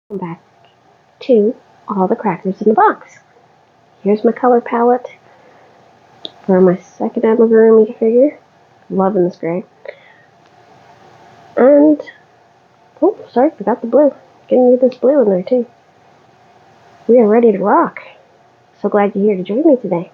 Back to all the crackers in the box. Here's my color palette for my second amigurumi figure. Loving this gray. And, oh, sorry, forgot the blue. Getting you this blue in there too. We are ready to rock. So glad you're here to join me today.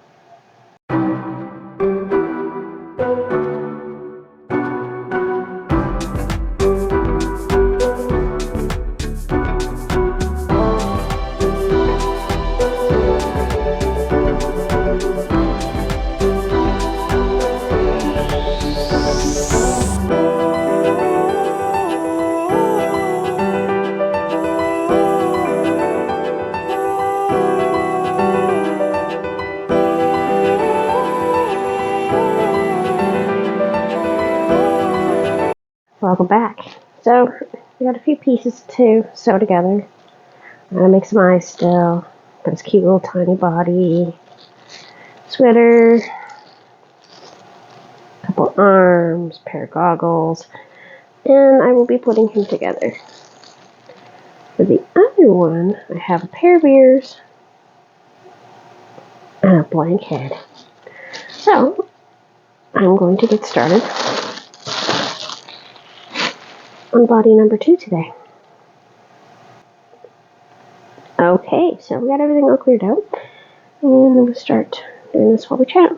Welcome back. So, we got a few pieces to sew together. I'm gonna make some eyes still. Got this cute little tiny body. Sweater. Couple arms, pair of goggles. And I will be putting him together. For the other one, I have a pair of ears and a blank head. So, I'm going to get started on body number 2 today. Okay, so we got everything all cleared out. And we'll start doing this while we chat.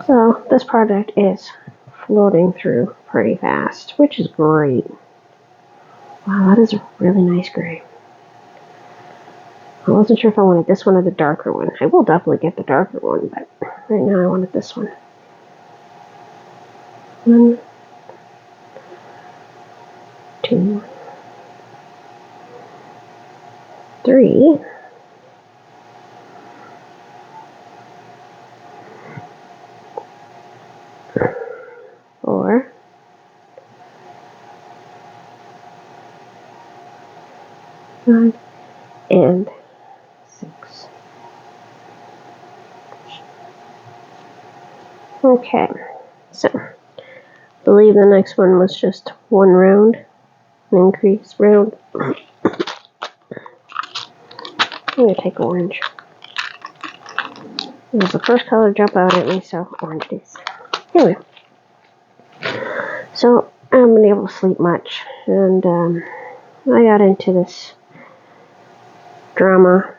So, this project is floating through pretty fast, which is great. Wow, that is a really nice gray. I wasn't sure if I wanted this one or the darker one. I will definitely get the darker one, but right now I wanted this one. 1, 2, 3. 4. 5. And 6. Okay, so I believe the next one was just one round, an increase round. I'm going to take orange. It was the first color jump out at me, so orange it is. Anyway, so I haven't been able to sleep much, and I got into this drama,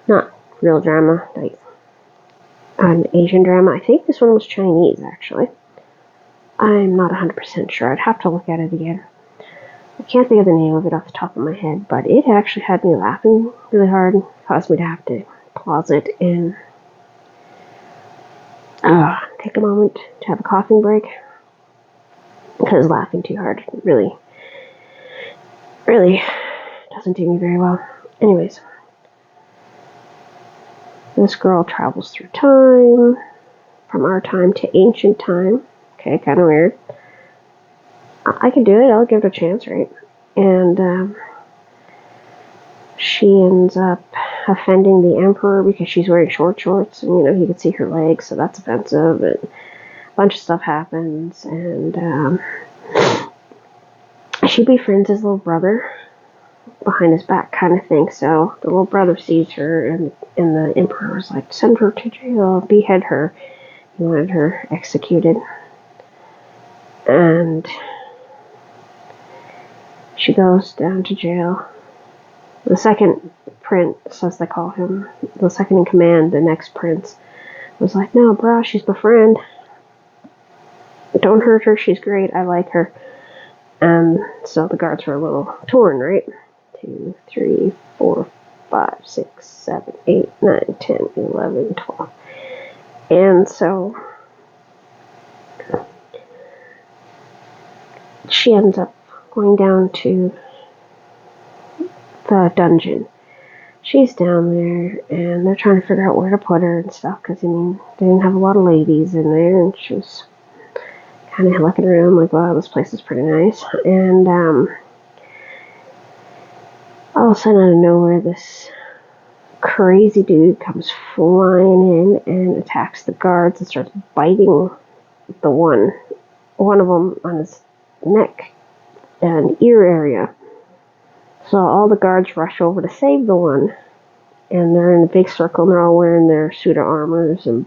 not real drama, like an Asian drama. I think this one was Chinese, actually. I'm not 100% sure. I'd have to look at it again. I can't think of the name of it off the top of my head, but it actually had me laughing really hard, caused me to have to pause it and take a moment to have a coughing break, because laughing too hard really doesn't do me very well. Anyways, this girl travels through time, from our time to ancient time. Okay, kind of weird. I can do it. I'll give it a chance, right? And she ends up offending the emperor because she's wearing short shorts, and he can see her legs, so that's offensive. And a bunch of stuff happens, and she befriends his little brother behind his back, kind of thing. So the little brother sees her, and the emperor was like, "Send her to jail, behead her." He wanted her executed, and she goes down to jail. The second prince, as they call him, the second in command, the next prince, was like, "No, brah, she's my friend. Don't hurt her. She's great. I like her." And so the guards were a little torn, right? 2, 3, 4, 5, 6, 7, 8, 9, 10, 11, 12. And so she ends up going down to the dungeon. She's down there, and they're trying to figure out where to put her and stuff, because, they didn't have a lot of ladies in there, and she was kind of looking around like, wow, this place is pretty nice. And all of a sudden, out of nowhere, this crazy dude comes flying in and attacks the guards and starts biting one of them on his neck and ear area. So all the guards rush over to save the one, and they're in a big circle, and they're all wearing their suit of armors and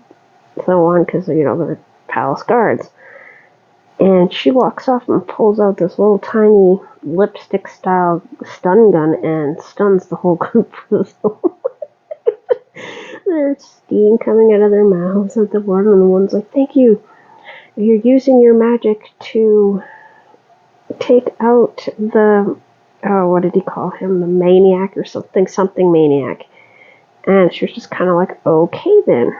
so on, because, they're palace guards. And she walks off and pulls out this little tiny lipstick-style stun gun and stuns the whole group. There's steam coming out of their mouths at the one, and the one's like, "Thank you. You're using your magic to take out the, what did he call him? The maniac or something maniac." And she was just kind of like, "Okay then."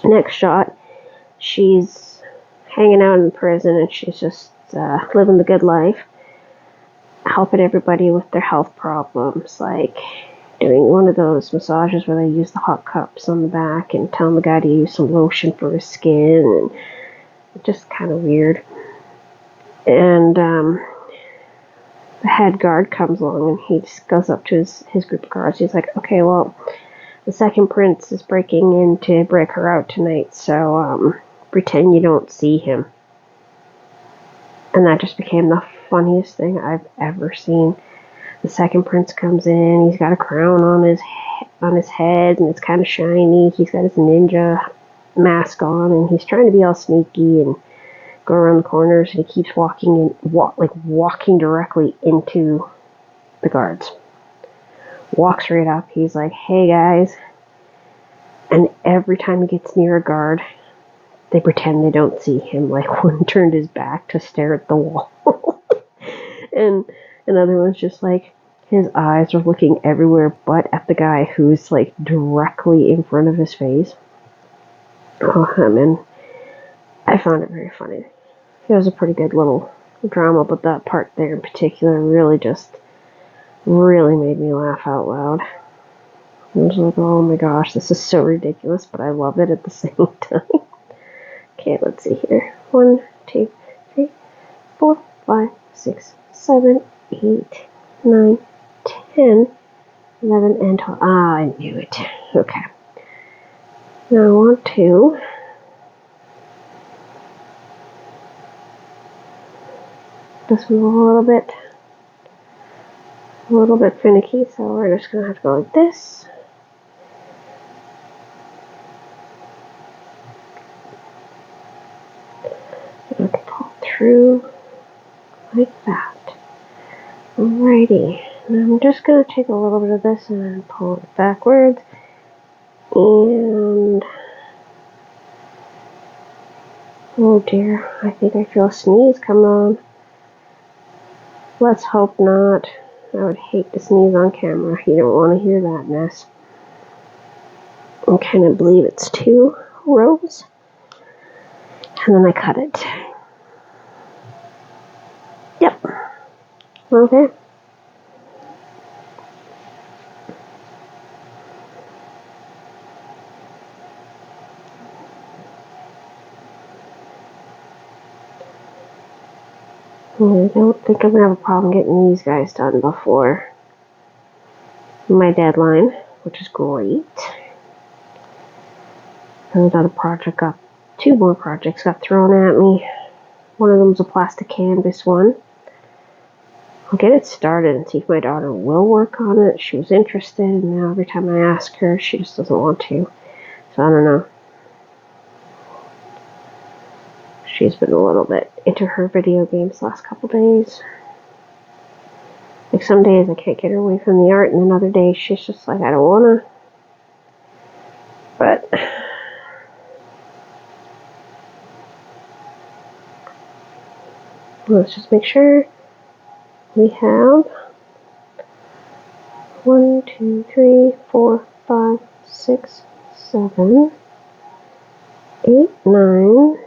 Next shot, she's hanging out in prison, and she's just living the good life, helping everybody with their health problems, like doing one of those massages where they use the hot cups on the back and telling the guy to use some lotion for his skin, and just kind of weird. And the head guard comes along, and he just goes up to his group of guards. He's like, "Okay, well, the second prince is breaking in to break her out tonight, so pretend you don't see him." And that just became the funniest thing I've ever seen. The second prince comes in. He's got a crown on his head, and it's kind of shiny. He's got his ninja mask on, and he's trying to be all sneaky and go around the corners. And he keeps walking directly into the guards. Walks right up. He's like, "Hey guys," and every time he gets near a guard, they pretend they don't see him. Like, one turned his back to stare at the wall. And another one's just like, his eyes are looking everywhere but at the guy who's like directly in front of his face. Oh, and I found it very funny. It was a pretty good little drama, but that part there in particular really made me laugh out loud. I was like, oh my gosh, this is so ridiculous, but I love it at the same time. Okay, let's see here. 1, 2, 3, 4, 5, 6, 7, 8, 9, 10, 11, and 12. Ah, I knew it. Okay. Now I want to this one's a little bit finicky, so we're just gonna have to go like this. And I can pull through like that. Alrighty. And I'm just gonna take a little bit of this and pull it backwards. And oh dear, I think I feel a sneeze coming on. Let's hope not. I would hate to sneeze on camera. You don't want to hear that mess. I kind of believe it's 2 rows. And then I cut it. Yep. Okay. I don't think I'm going to have a problem getting these guys done before my deadline, which is great. Another project 2 more projects got thrown at me. One of them's a plastic canvas one. I'll get it started and see if my daughter will work on it. She was interested, and now every time I ask her, she just doesn't want to. So I don't know. She's been a little bit into her video games the last couple days. Like, some days I can't get her away from the art, and then other days she's just like, I don't wanna. But let's just make sure we have 1, 2, 3, 4, 5, 6, 7, 8, 9,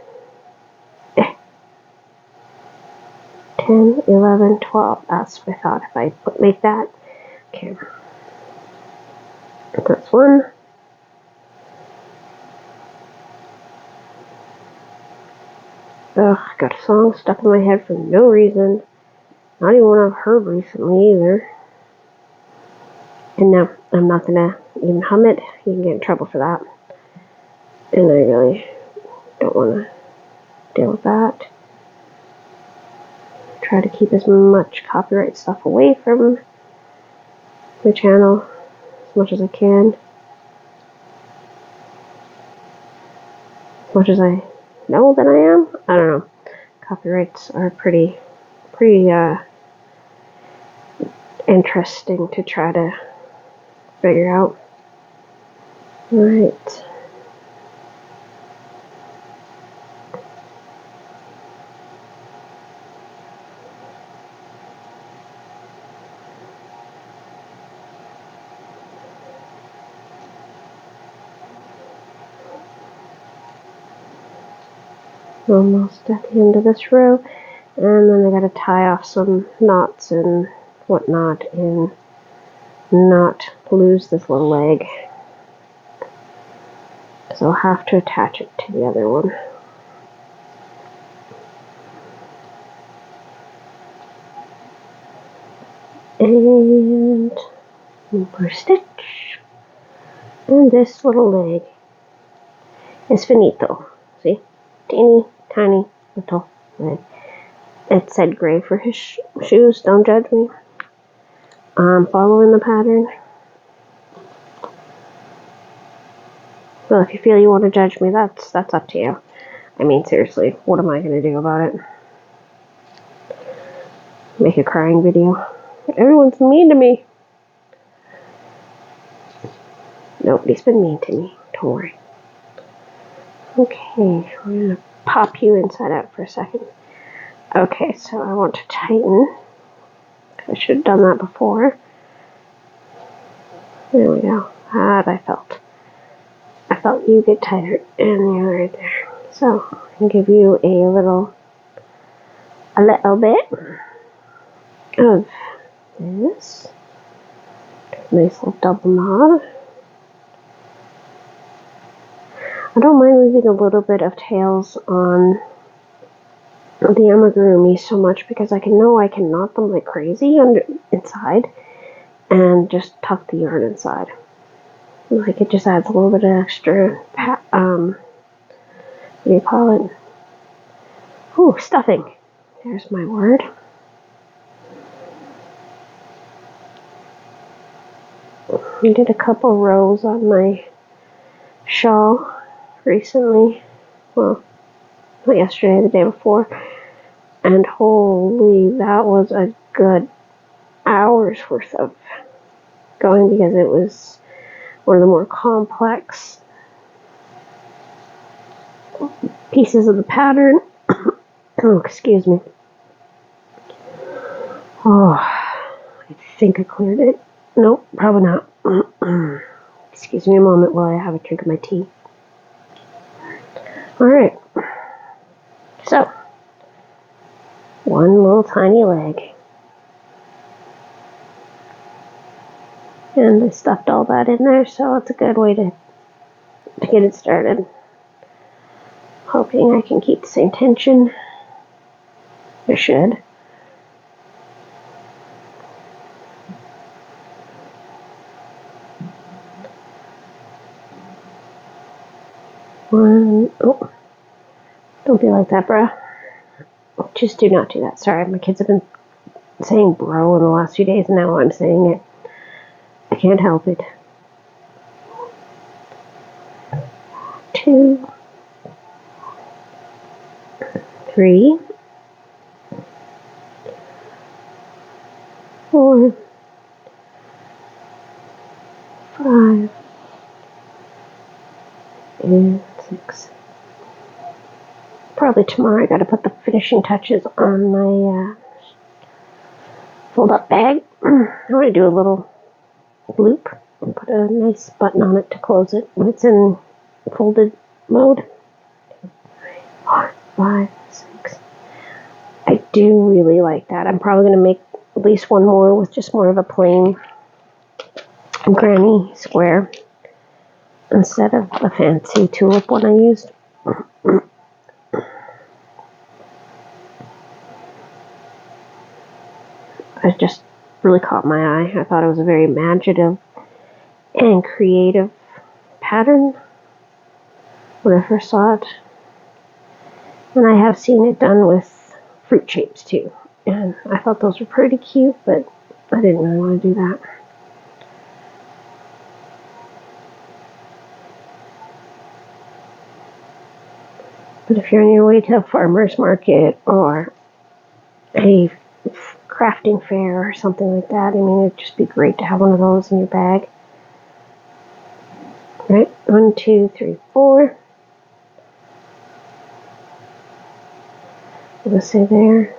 10, 11, 12. That's what I thought if I make that. Okay. That's 1. Ugh, I got a song stuck in my head for no reason. Not even one I've heard recently either. And no, I'm not gonna even hum it. You can get in trouble for that. And I really don't want to deal with that. try to keep as much copyright stuff away from my channel as much as I can. As much as I know that I am. I don't know. Copyrights are pretty interesting to try to figure out. Right. Almost at the end of this row, and then I gotta tie off some knots and whatnot and not lose this little leg, because I'll have to attach it to the other one. And one more stitch, and this little leg is finito. See, teeny tiny little leg. It said gray for his shoes. Don't judge me. I'm following the pattern. Well, if you feel you want to judge me, that's up to you. I mean, seriously, what am I going to do about it? Make a crying video? Everyone's mean to me. Nobody's been mean to me. Don't worry. Okay, we're going to pop you inside out for a second. Okay, so I want to tighten. I should have done that before. There we go. I felt you get tighter, and you're right there. So I can give you a little bit of this. Nice little double knot. I don't mind leaving a little bit of tails on the amigurumi so much because I can knot them like crazy inside and just tuck the yarn inside. Like, it just adds a little bit of extra, what do you call it? Ooh, stuffing. There's my word. I did a couple rows on my shawl recently. Well, not yesterday, the day before. And holy, that was a good hour's worth of going because it was one of the more complex pieces of the pattern. Oh, excuse me. Oh, I think I cleared it. Nope, probably not. Excuse me a moment while I have a drink of my tea. Alright. So, one little tiny leg. And I stuffed all that in there, so it's a good way to get it started. Hoping I can keep the same tension. I should. One, oh, don't be like that, bro. Just do not do that. Sorry, my kids have been saying bro in the last few days, and now I'm saying it. I can't help it. 2, 3, 4, 5, and 6. Probably tomorrow I gotta put the finishing touches on my fold up bag. I want to do a little loop and put a nice button on it to close it when it's in folded mode. 4, 5, 6. I do really like that. I'm probably going to make at least one more with just more of a plain granny square instead of the fancy tulip one I used. It just really caught my eye. I thought it was a very imaginative and creative pattern when I first saw it. And I have seen it done with fruit shapes too. And I thought those were pretty cute, but I didn't really want to do that. But if you're on your way to a farmer's market or a crafting fair or something like that, I mean, it'd just be great to have one of those in your bag. Right? 1, 2, 3, 4. We'll say there.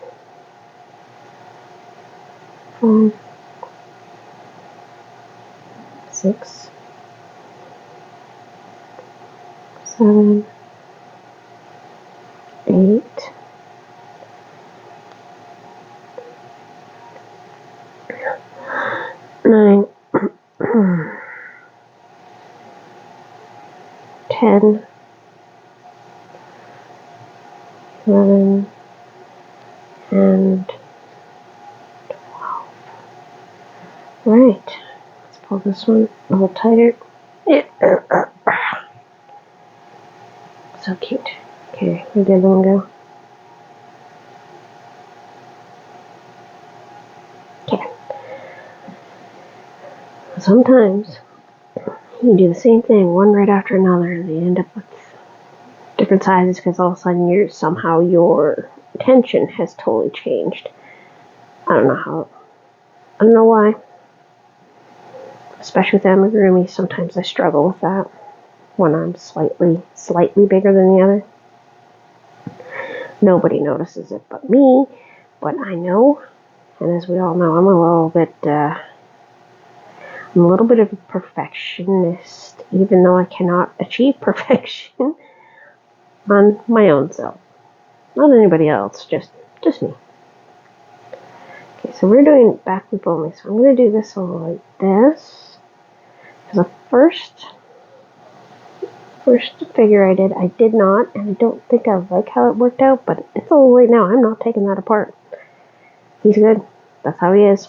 5, 6, 7, 8, 9, 10, 11, and 12. Right. Let's pull this one a little tighter. So cute. Okay, where did the other one go? Okay. Sometimes you do the same thing, one right after another, and you end up with different sizes because all of a sudden your tension has totally changed. I don't know why. Especially with amigurumi, sometimes I struggle with that when I'm slightly bigger than the other. Nobody notices it but me, but I know, and as we all know, I'm a little bit of a perfectionist, even though I cannot achieve perfection on my own self. Not anybody else, just me. Okay, so we're doing back loop only, so I'm going to do this a little like this. Because the first figure I did not, and I don't think I like how it worked out, but it's a little late now. I'm not taking that apart. He's good. That's how he is.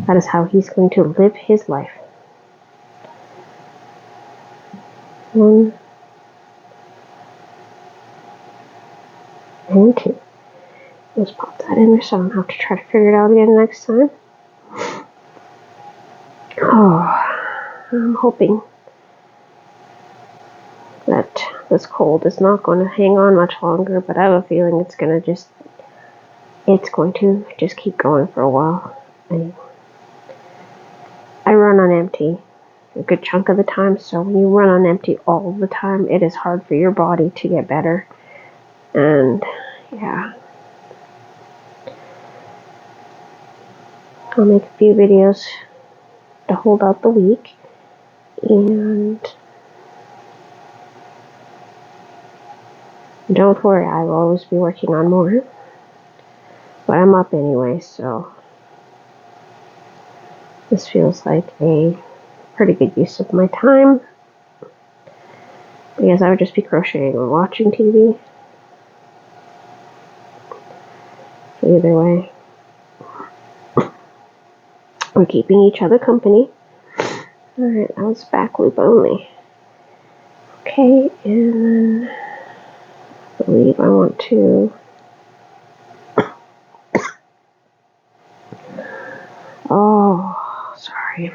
That is how he's going to live his life. 1 and 2. Let's pop that in there so I don't have to try to figure it out again next time. Oh, I'm hoping that this cold is not going to hang on much longer, but I have a feeling it's going to just keep going for a while. I run on empty a good chunk of the time, so when you run on empty all the time, it is hard for your body to get better. And yeah, I'll make a few videos to hold out the week, and don't worry, I will always be working on more, but I'm up anyway, so this feels like a pretty good use of my time, because I would just be crocheting or watching TV. So either way, we're keeping each other company. Alright, that was back loop only. Okay, and then I believe I want to... Oh, sorry.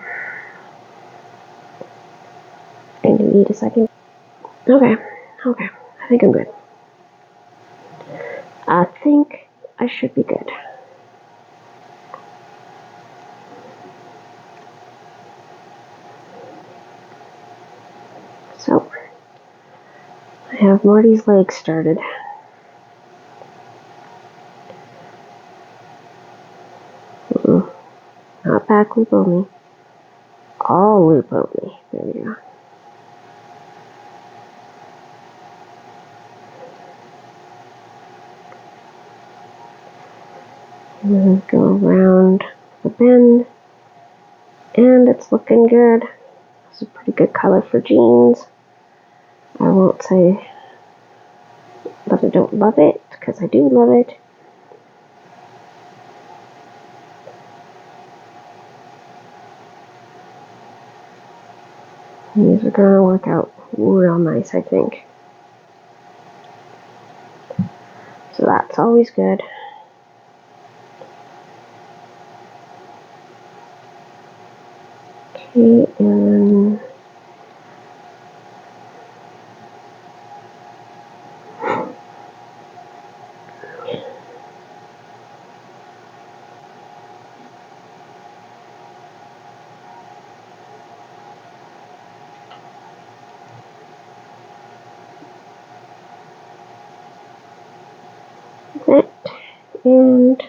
I need a second. Okay, I think I'm good. I think I should be good. So, I have Marty's legs started. Not back loop only. All loop only. There we go. And then go around the bend. And it's looking good. It's a pretty good color for jeans. I won't say that I don't love it, because I do love it. These are going to work out real nice, I think. So that's always good. Okay, and that, and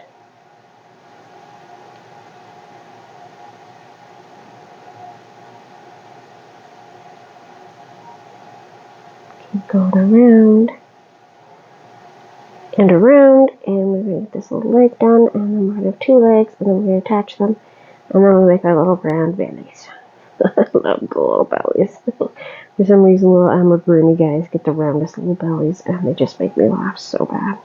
keep going around and around, and we're going to get this little leg done, and then we're going to have 2 legs, and then we're going to attach them, and then we'll make our little round bellies. I love the little bellies. For some reason, little Ambergrini guys get the roundest little bellies, and they just make me laugh so bad.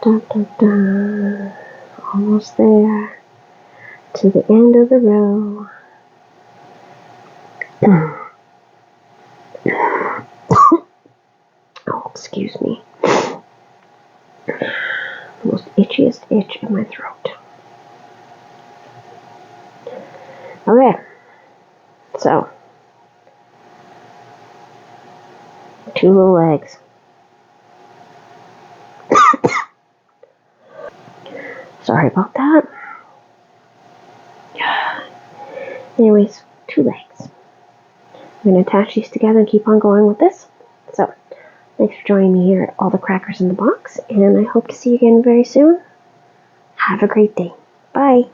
Dun, dun, dun. Almost there to the end of the row. Oh, excuse me. The most itchiest itch in my throat. Okay, so 2 little legs. Sorry about that. Anyways, 2 legs. I'm going to attach these together and keep on going with this. So, thanks for joining me here at All the Crackers in the Box, and I hope to see you again very soon. Have a great day. Bye.